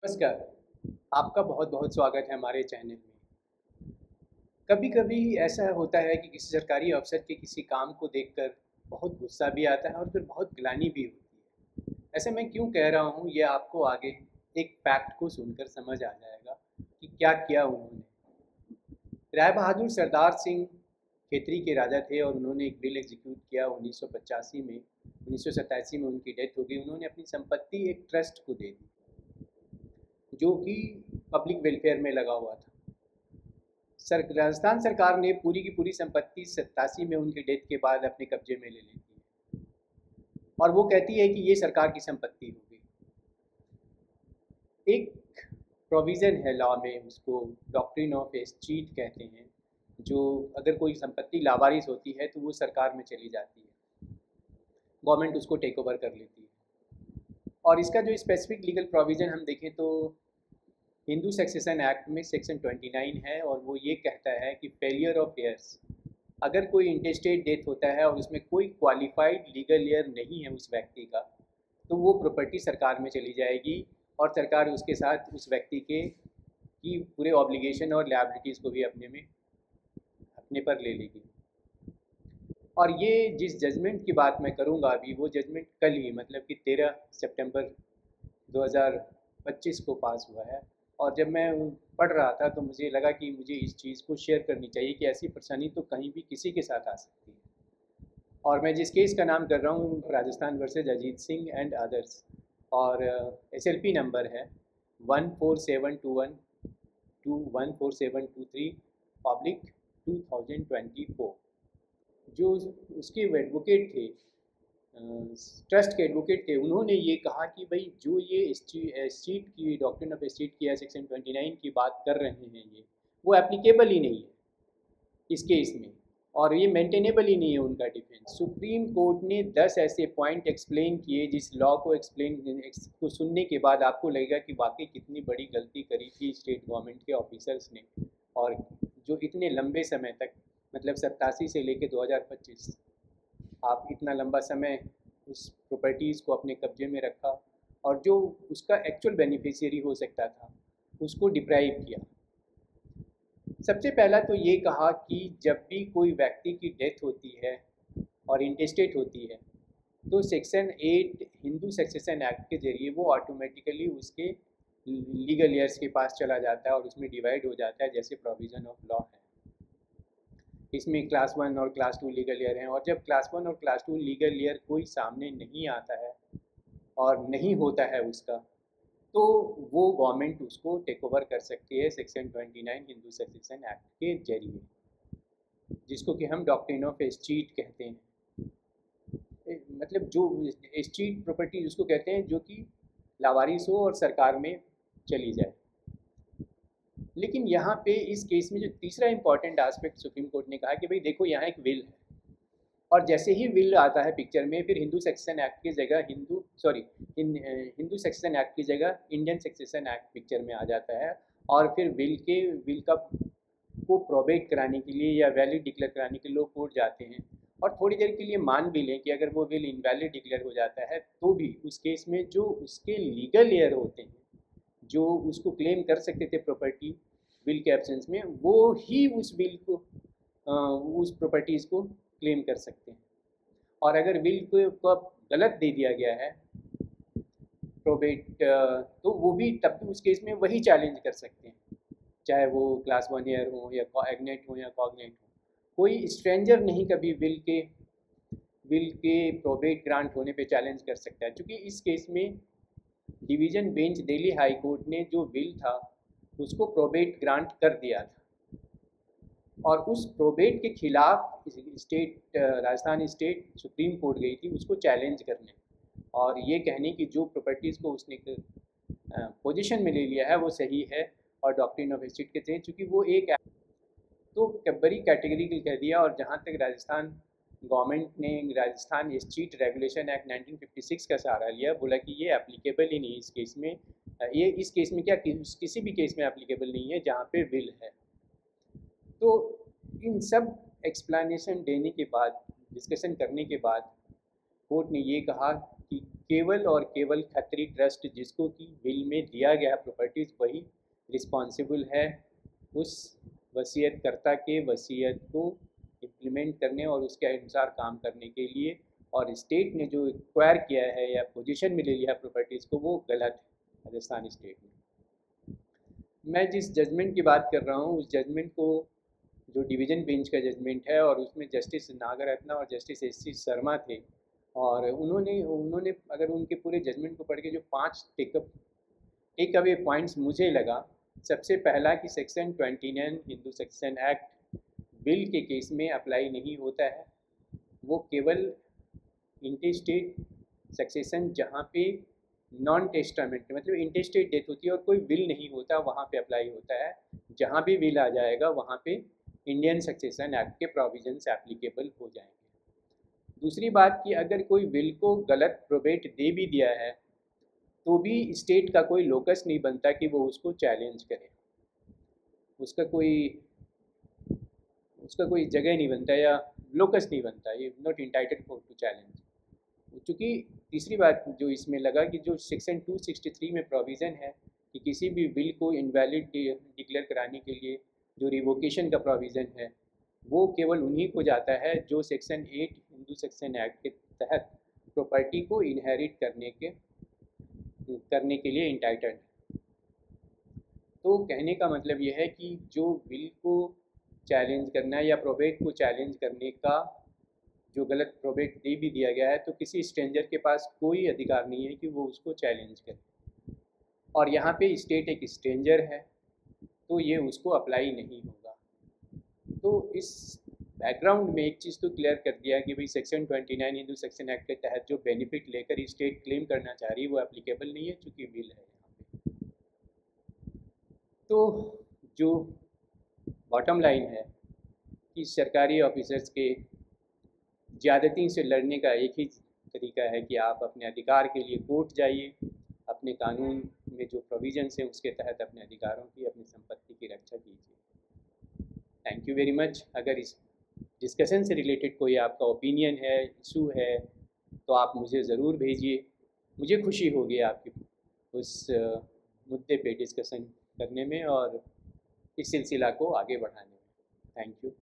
नमस्कार। आपका बहुत बहुत स्वागत है हमारे चैनल में। कभी कभी ऐसा होता है कि किसी सरकारी अफसर के किसी काम को देखकर बहुत गुस्सा भी आता है और फिर बहुत ग्लानि भी होती है। ऐसे मैं क्यों कह रहा हूँ ये आपको आगे एक फैक्ट को सुनकर समझ आ जाएगा कि क्या किया उन्होंने। राय बहादुर सरदार सिंह खेतरी के राजा थे और उन्होंने एक बिल एग्जीक्यूट किया 1985 में। 1987 में उनकी डेथ हो गई। उन्होंने अपनी संपत्ति एक ट्रस्ट को दे दी जो कि पब्लिक वेलफेयर में लगा हुआ था। राजस्थान सरकार ने पूरी की पूरी संपत्ति 87 में उनकी डेथ के बाद अपने कब्जे में ले लेती है और वो कहती है कि ये सरकार की संपत्ति हो गई। एक प्रोविज़न है लॉ में, उसको डॉक्ट्रिन ऑफ एस्टीट कहते हैं, जो अगर कोई संपत्ति लावारिस होती है तो वो सरकार में चली जाती है, गवर्नमेंट उसको टेक ओवर कर लेती है। और इसका जो स्पेसिफिक लीगल प्रोविज़न हम देखें तो हिंदू सक्सेशन एक्ट में सेक्शन 29 है और वो ये कहता है कि फेलियर ऑफ हेयर्स, अगर कोई इंटेस्टेट डेथ होता है और उसमें कोई क्वालिफाइड लीगल हेयर नहीं है उस व्यक्ति का, तो वो प्रॉपर्टी सरकार में चली जाएगी और सरकार उसके साथ उस व्यक्ति के की पूरे ऑब्लिगेशन और लायबिलिटीज़ को भी अपने पर ले लेगी। और ये जिस जजमेंट की बात मैं करूँगा अभी, वो जजमेंट कल ही मतलब कि 13 सितंबर 2025 को पास हुआ है। और जब मैं पढ़ रहा था तो मुझे लगा कि मुझे इस चीज़ को शेयर करनी चाहिए कि ऐसी परेशानी तो कहीं भी किसी के साथ आ सकती है। और मैं जिस केस का नाम कर रहा हूँ, Rajasthan versus Ajit Singh and others, और SLP नंबर है 147121 2147123/2024। जो उसके एडवोकेट थे, ट्रस्ट के एडवोकेट थे, उन्होंने ये कहा कि भाई जो ये एस्टीट की डॉक्ट्रिन ऑफ एस्टीट की या सेक्शन 29 की बात कर रहे हैं, ये वो एप्लीकेबल ही नहीं है इस केस में, और ये मेंटेनेबल ही नहीं है उनका डिफेंस। सुप्रीम कोर्ट ने 10 ऐसे पॉइंट एक्सप्लेन किए जिस लॉ को को सुनने के बाद आपको लगेगा कि वाकई कितनी बड़ी गलती करी थी स्टेट गवर्नमेंट के ऑफिसर्स ने, और जो इतने लंबे समय तक, मतलब 87 से लेकर 2025, आप इतना लंबा समय उस प्रॉपर्टीज़ को अपने कब्जे में रखा और जो उसका एक्चुअल बेनिफिशियरी हो सकता था उसको डिप्राइव किया। सबसे पहला तो ये कहा कि जब भी कोई व्यक्ति की डेथ होती है और इंटेस्टेट होती है तो सेक्शन 8 हिंदू सक्सेशन एक्ट के जरिए वो ऑटोमेटिकली उसके लीगल ईयर्स के पास चला जाता है और उसमें डिवाइड हो जाता है, जैसे प्रोविज़न ऑफ लॉ है। इसमें क्लास 1 और क्लास 2 लीगल ईयर हैं, और जब क्लास 1 और क्लास 2 लीगल ईयर कोई सामने नहीं आता है और नहीं होता है उसका, तो वो गवर्नमेंट उसको टेक ओवर कर सकती है सेक्शन 29 हिंदू सक्सेशन एक्ट के जरिए, जिसको कि हम डॉक्ट्रिन ऑफ एस्टीट कहते हैं। मतलब जो एस्टीट प्रॉपर्टी जिसको कहते हैं, जो कि लावारिस हो और सरकार में चली जाए। लेकिन यहाँ पे इस केस में जो तीसरा इंपॉर्टेंट एस्पेक्ट सुप्रीम कोर्ट ने कहा कि भाई देखो, यहाँ एक विल है, और जैसे ही विल आता है पिक्चर में, फिर हिंदू सक्सेशन एक्ट की जगह हिंदू सक्सेशन एक्ट की जगह इंडियन सक्सेशन एक्ट पिक्चर में आ जाता है। और फिर विल का को प्रोबेट कराने के लिए या वैलिड डिक्लेयर कराने के लिए लोग कोर्ट जाते हैं, और थोड़ी देर के लिए मान भी लें कि अगर वो विल इनवैलिड डिक्लेयर हो जाता है, तो भी उस केस में जो उसके लीगल हेयर होते हैं, जो उसको क्लेम कर सकते थे प्रॉपर्टी विल के एब्सेंस में, वो ही उस विल को उस प्रॉपर्टीज़ को क्लेम कर सकते हैं। और अगर विल को गलत दे दिया गया है प्रोबेट, तो वो भी तब भी उस केस में वही चैलेंज कर सकते हैं, चाहे वो क्लास 1 ईयर हो या एग्नेट हो या कॉग्नेट हो। कोई स्ट्रेंजर नहीं कभी विल के प्रोबेट ग्रांट होने पे चैलेंज कर सकता है, क्योंकि इस केस में division bench Delhi high court ने जो विल था उसको प्रोबेट ग्रांट कर दिया था, और उस प्रोबेट के खिलाफ राजस्थान स्टेट सुप्रीम कोर्ट गई थी उसको चैलेंज करने, और ये कहने की जो प्रॉपर्टीज़ को उसने पोजीशन में ले लिया है वो सही है और डॉक्ट्रिन ऑफ एस्टेट के थे, चूँकि वो एक तो बड़ी कैटेगरिकल कह दिया। और जहाँ तक राजस्थान गवर्नमेंट ने राजस्थान स्ट्रीट रेगुलेशन एक्ट 1956 का सहारा लिया, बोला कि ये एप्लीकेबल ही नहीं इस केस में। ये इस केस में क्या, किसी भी केस में एप्लीकेबल नहीं है जहाँ पे विल है। तो इन सब एक्सप्लेनेशन देने के बाद, डिस्कशन करने के बाद, कोर्ट ने ये कहा कि केवल और केवल खत्री ट्रस्ट जिसको कि विल में दिया गया प्रॉपर्टीज़ वही रिस्पॉन्सिबल है उस वसीयतकर्ता के वसीयत को इम्प्लीमेंट करने और उसके अनुसार काम करने के लिए। और स्टेट ने जो एक्वायर किया है या पोजीशन में ले लिया प्रॉपर्टीज़ को वो गलत है राजस्थान स्टेट में। मैं जिस जजमेंट की बात कर रहा हूँ उस जजमेंट को जो डिवीज़न बेंच का जजमेंट है और उसमें जस्टिस नागरत्ना और जस्टिस एस.सी. शर्मा थे और उन्होंने उन्होंने अगर उनके पूरे जजमेंट को पढ़ के जो 5 टेक अवे पॉइंट्स मुझे लगा, सबसे पहला कि section 29 Hindu section act will के केस में अप्लाई नहीं होता है। वो केवल इंटेस्टेट सक्सेशन जहाँ पे नॉन टेस्टामेंट मतलब इंटेस्टेट डेथ होती है और कोई विल नहीं होता वहाँ पे अप्लाई होता है। जहाँ भी विल आ जाएगा वहाँ पे इंडियन सक्सेशन एक्ट के प्रोविजंस एप्लीकेबल हो जाएंगे। दूसरी बात कि अगर कोई विल को गलत प्रोबेट दे भी दिया है तो भी स्टेट का कोई लोकस नहीं बनता कि वो उसको चैलेंज करे, उसका कोई जगह नहीं बनता या लोकस नहीं बनता, ये not entitled for to challenge. क्योंकि तीसरी बात जो इसमें लगा कि जो सेक्शन 263 में प्रोविज़न है कि किसी भी विल को इनवैलिड डिक्लेयर कराने के लिए जो रिवोकेशन का प्रोविज़न है वो केवल उन्हीं को जाता है जो सेक्शन 8 हिंदू सेक्शन एक्ट के तहत प्रॉपर्टी को इनहेरिट करने के लिए इंटाइटल्ड है। तो कहने का मतलब यह है कि जो विल को चैलेंज करना या प्रोबेट को चैलेंज करने का जो गलत प्रोबेट दे भी दिया गया है तो किसी स्ट्रेंजर के पास कोई अधिकार नहीं है कि वो उसको चैलेंज करे। और यहाँ पे स्टेट एक स्ट्रेंजर है तो ये उसको अप्लाई नहीं होगा। तो इस बैकग्राउंड में एक चीज़ तो क्लियर कर दिया कि भाई सेक्शन 29 हिंदू सेक्शन एक्ट के तहत जो बेनिफिट लेकर स्टेट क्लेम करना चाह रही है वो एप्लीकेबल नहीं है चूँकि विल है यहाँ पे। तो जो बॉटम लाइन है कि सरकारी ऑफिसर्स के ज़्यादती से लड़ने का एक ही तरीका है कि आप अपने अधिकार के लिए कोर्ट जाइए, अपने कानून में जो प्रोविजंस है उसके तहत अपने अधिकारों की अपनी संपत्ति की रक्षा कीजिए। Thank you very much. अगर इस डिस्कशन से रिलेटेड कोई आपका ओपिनियन है, इशू है तो आप मुझे ज़रूर भेजिए, मुझे खुशी होगी आपकी उस मुद्दे पे डिस्कशन करने में और इस सिलसिला को आगे बढ़ाने में। Thank you.